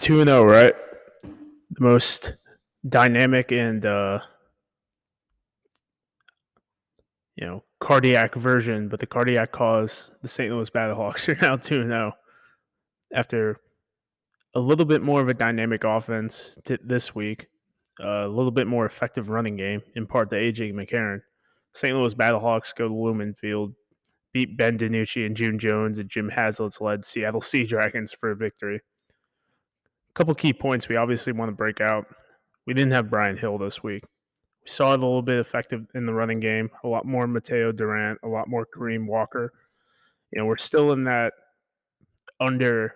2-0, right? The most dynamic and cardiac version, but the cardiac cause, the St. Louis Battlehawks are now 2-0 after a little bit more of a dynamic offense this week, a little bit more effective running game, in part to AJ McCarron. St. Louis Battlehawks go to Lumen Field, beat Ben DiNucci and June Jones and Jim Haslett's led Seattle Sea Dragons for a victory. A couple key points we obviously want to break out. We didn't have Brian Hill this week. We saw it a little bit effective in the running game, a lot more Mateo Durant, a lot more Kareem Walker. We're still in that under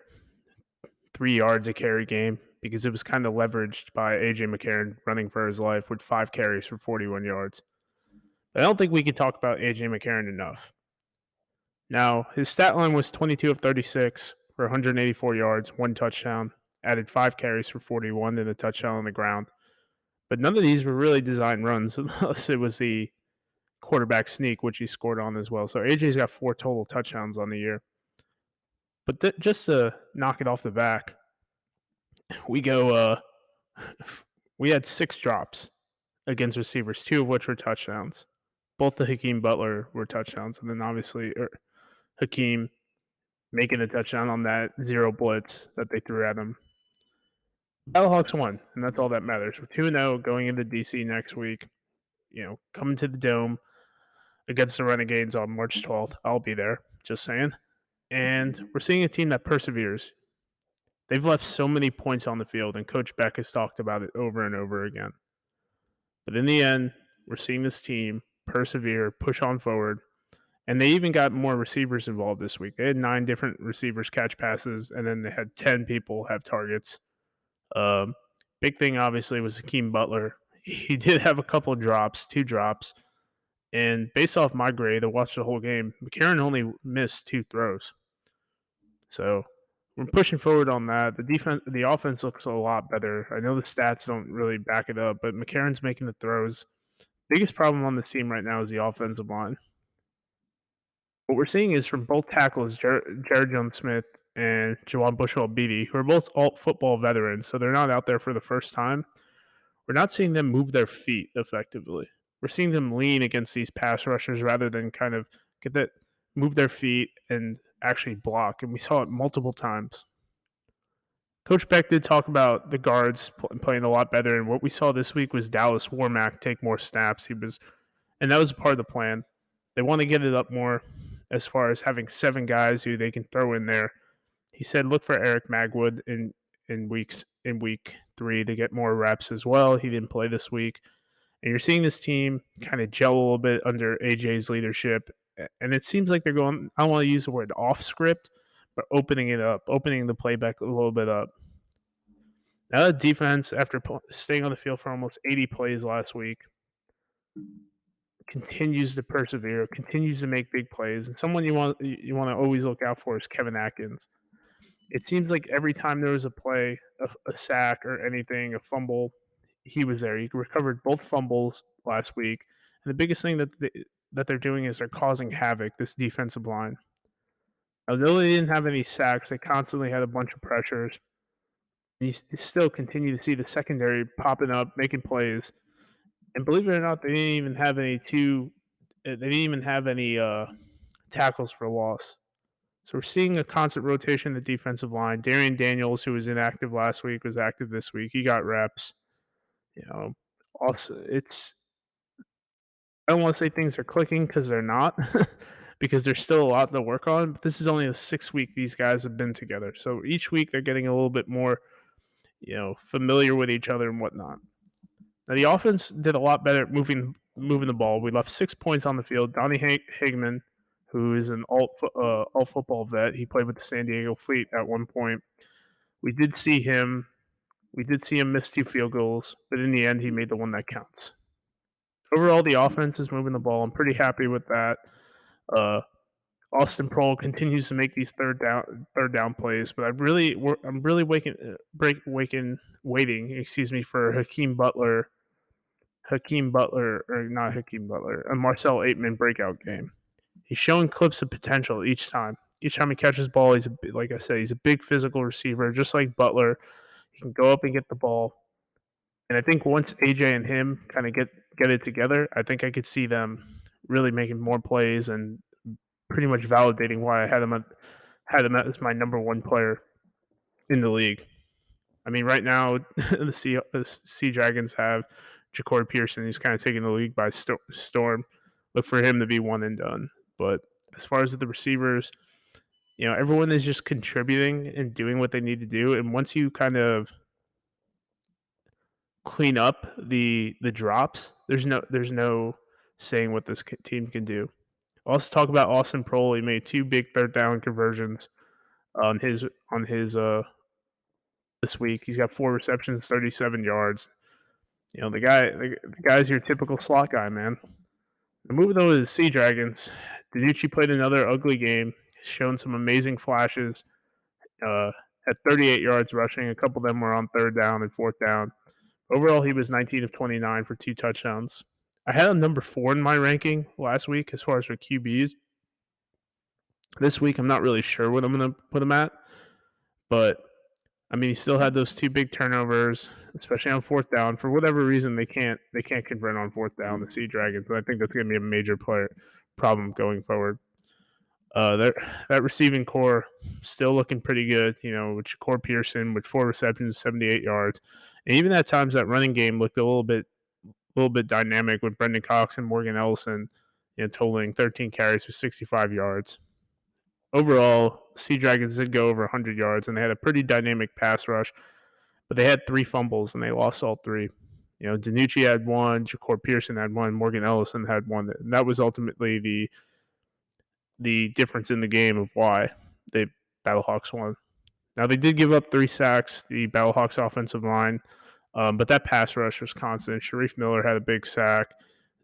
3 yards a carry game because it was kind of leveraged by AJ McCarron running for his life with 5 carries for 41 yards. But I don't think we could talk about AJ McCarron enough. Now, his stat line was 22 of 36 for 184 yards, 1 touchdown, added 5 carries for 41 and a touchdown on the ground. But none of these were really designed runs unless it was the quarterback sneak, which he scored on as well. So AJ's got 4 total touchdowns on the year. But just to knock it off the back, we had 6 drops against receivers, 2 of which were touchdowns. Both the Hakeem Butler were touchdowns, and then obviously Hakeem making a touchdown on that 0 blitz that they threw at him. Battlehawks won, and that's all that matters. We're 2-0 going into DC next week. Coming to the Dome against the Renegades on March 12th. I'll be there, just saying. And we're seeing a team that perseveres. They've left so many points on the field, and Coach Beck has talked about it over and over again. But in the end, we're seeing this team persevere, push on forward, and they even got more receivers involved this week. They had 9 different receivers catch passes, and then they had 10 people have targets. Big thing, obviously, was Hakeem Butler. He did have a couple of drops, 2 drops. And based off my grade, I watched the whole game. McCarron only missed 2 throws. So we're pushing forward on that. The offense looks a lot better. I know the stats don't really back it up, but McCarron's making the throws. Biggest problem on the team right now is the offensive line. What we're seeing is from both tackles, Jared Jones-Smith and Jawan Bushell-Beatty, who are both alt football veterans, so they're not out there for the first time. We're not seeing them move their feet effectively. We're seeing them lean against these pass rushers rather than kind of move their feet and actually block. And we saw it multiple times. Coach Beck did talk about the guards playing a lot better, and what we saw this week was Dallas Warmack take more snaps. And that was part of the plan. They want to get it up more as far as having 7 guys who they can throw in there. He said, look for Eric Magwood in week 3 to get more reps as well. He didn't play this week. And you're seeing this team kind of gel a little bit under AJ's leadership. And it seems like they're going, I don't want to use the word off script, but opening it up, opening the playback a little bit up. Now the defense, after staying on the field for almost 80 plays last week, continues to persevere, continues to make big plays. And someone you want to always look out for is Kevin Atkins. It seems like every time there was a play, a sack or anything, a fumble, he was there. He recovered both fumbles last week. And the biggest thing that they're doing is they're causing havoc, this defensive line. Although they didn't have any sacks, they constantly had a bunch of pressures. You still continue to see the secondary popping up, making plays. And believe it or not, they didn't even have any tackles for loss. So we're seeing a constant rotation in the defensive line. Darian Daniels, who was inactive last week, was active this week. He got reps. Also I don't want to say things are clicking because they're not, because there's still a lot to work on. But this is only the 6th week these guys have been together. So each week they're getting a little bit more, familiar with each other and whatnot. Now the offense did a lot better at moving the ball. We left 6 points on the field. Donnie Hagman, who is an alt football vet, he played with the San Diego Fleet at one point. We did see him miss 2 field goals, but in the end, he made the one that counts. Overall, the offense is moving the ball. I'm pretty happy with that. Austin Prohl continues to make these third down plays, but I'm really waiting for Hakeem Butler, or not Hakeem Butler, a Marcel Aitman breakout game. He's showing clips of potential each time. Each time he catches ball, like I said, he's a big physical receiver, just like Butler. He can go up and get the ball. And I think once AJ and him kind of get it together, I think I could see them really making more plays and pretty much validating why I had him as my number one player in the league. I mean, right now the Sea Dragons have Ja'Cory Pearson. He's kind of taking the league by storm. Look for him to be one and done. But as far as the receivers, everyone is just contributing and doing what they need to do. And once you kind of clean up the drops, there's no saying what this team can do. Also talk about Austin Prohl. He made two big third down conversions on his this week. He's got 4 receptions, 37 yards. The guy's your typical slot guy, man. Moving over to the Sea Dragons, Danucci played another ugly game, shown some amazing flashes. Uh, had 38 yards rushing. A couple of them were on third down and fourth down. Overall, he was 19 of 29 for 2 touchdowns. I had him number 4 in my ranking last week as far as for QBs. This week, I'm not really sure what I'm going to put him at, but I mean, he still had those 2 big turnovers, especially on fourth down. For whatever reason, they can't convert on fourth down, the Sea Dragons, but I think that's gonna be a major problem going forward. That receiving core still looking pretty good, with Ja'Cory Pearson with 4 receptions, 78 yards. And even at times that running game looked a little bit dynamic with Brendan Cox and Morgan Ellison, totaling 13 carries for 65 yards. Overall, Sea Dragons did go over 100 yards, and they had a pretty dynamic pass rush, but they had 3 fumbles, and they lost all 3. Danucci had 1, Ja'Cory Pearson had 1, Morgan Ellison had 1, and that was ultimately the difference in the game of why the Battlehawks won. Now, they did give up 3 sacks, the Battlehawks offensive line, but that pass rush was constant. Sharif Miller had a big sack.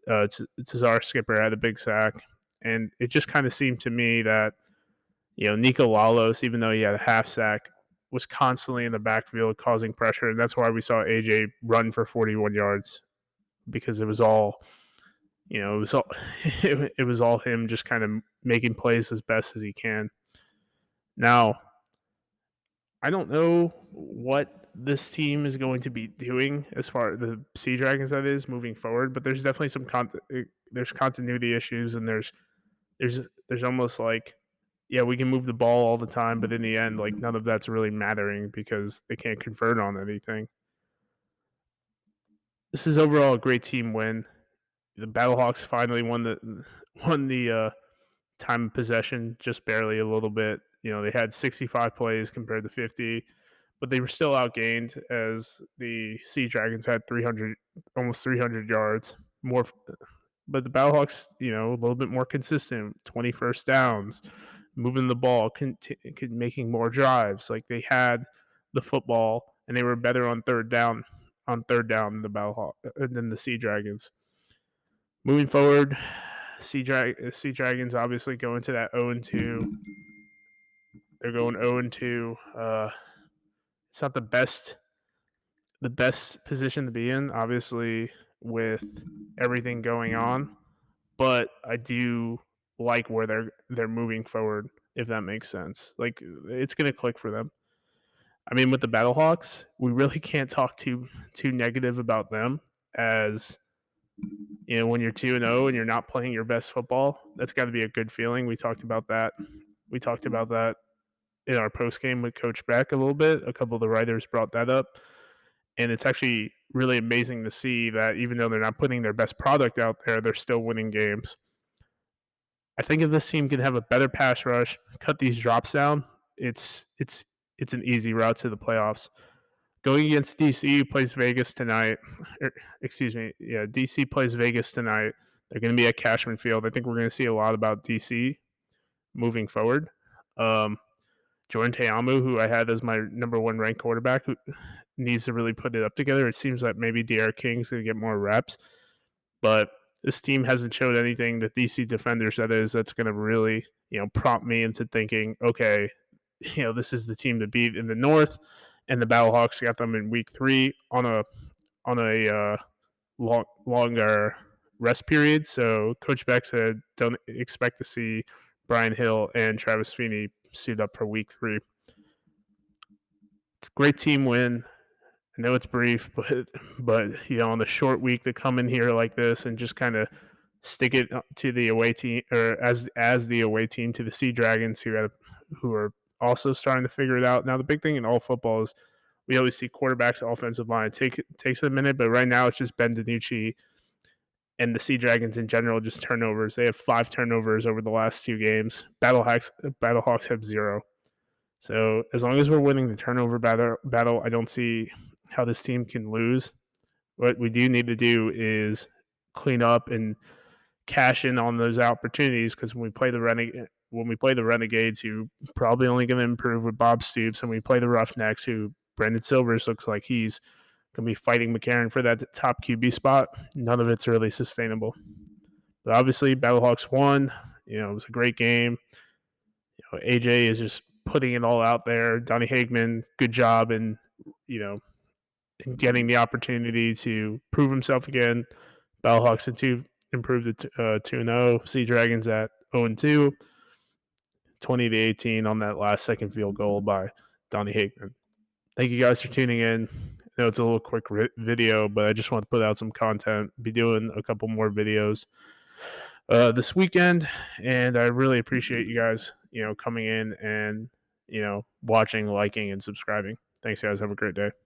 Tazar Skipper had a big sack, and it just kind of seemed to me that Nico Lalos, even though he had a half sack, was constantly in the backfield causing pressure, and that's why we saw AJ run for 41 yards because it was all, it was all, it was all him just kind of making plays as best as he can. Now, I don't know what this team is going to be doing as far as the Sea Dragons that is moving forward, but there's definitely there's continuity issues, and there's almost like, yeah, we can move the ball all the time, but in the end, like, none of that's really mattering because they can't convert on anything. This is overall a great team win. The Battlehawks finally won the time of possession just barely a little bit. They had 65 plays compared to 50, but they were still outgained as the Sea Dragons had 300, almost 300 yards more. But the Battlehawks, a little bit more consistent, 20 first downs, moving the ball, making more drives. Like, they had the football, and they were better on third down. Than than the Sea Dragons. Moving forward, Sea Dragons obviously go into that 0-2. They're going 0-2. It's not the best position to be in, obviously, with everything going on, but I do like where they're moving forward, if that makes sense. Like, it's gonna click for them. I mean, with the Battlehawks, we really can't talk too negative about them, as when you're 2-0 and you're not playing your best football. That's got to be a good feeling. We talked about that. We talked about that in our post game with Coach Beck a little bit. A couple of the writers brought that up, and it's actually really amazing to see that even though they're not putting their best product out there, they're still winning games. I think if this team can have a better pass rush, cut these drops down, it's an easy route to the playoffs. Going against DC, who plays Vegas tonight. Excuse me, yeah, DC plays Vegas tonight. They're going to be at Cashman Field. I think we're going to see a lot about DC moving forward. Jordan Teamu, who I had as my number 1 ranked quarterback, who needs to really put it up together. It seems like maybe De'Aaron King's going to get more reps, but this team hasn't showed anything, the DC defenders that is, that's going to really, prompt me into thinking, okay, this is the team to beat in the North, and the Battlehawks got them in week 3 on a longer rest period. So Coach Beck said, don't expect to see Brian Hill and Travis Feeney suit up for week 3. Great team win. know it's brief, but on the short week to come in here like this and just kind of stick it to the away team, or as the away team to the Sea Dragons, who are also starting to figure it out. Now the big thing in all football is we always see quarterbacks, offensive line takes a minute, but right now it's just Ben DiNucci and the Sea Dragons in general, just turnovers. They have 5 turnovers over the last few games. Battlehawks have 0. So as long as we're winning the turnover battle, I don't see how this team can lose. What we do need to do is clean up and cash in on those opportunities, because when we play the Renegades, who probably only going to improve with Bob Stoops, and we play the Roughnecks, who Brendan Silvers looks like he's going to be fighting McCarron for that top QB spot. None of it's really sustainable. But obviously, Battlehawks won. It was a great game. AJ is just putting it all out there. Donnie Hagman, good job in getting the opportunity to prove himself again. Battlehawks at 2 improved to 2-0. Sea Dragons at 0-2, 20-18 on that last second field goal by Donnie Hagman. Thank you guys for tuning in. I know it's a little quick video, but I just want to put out some content. Be doing a couple more videos this weekend, and I really appreciate you guys, coming in and watching, liking, and subscribing. Thanks, guys. Have a great day.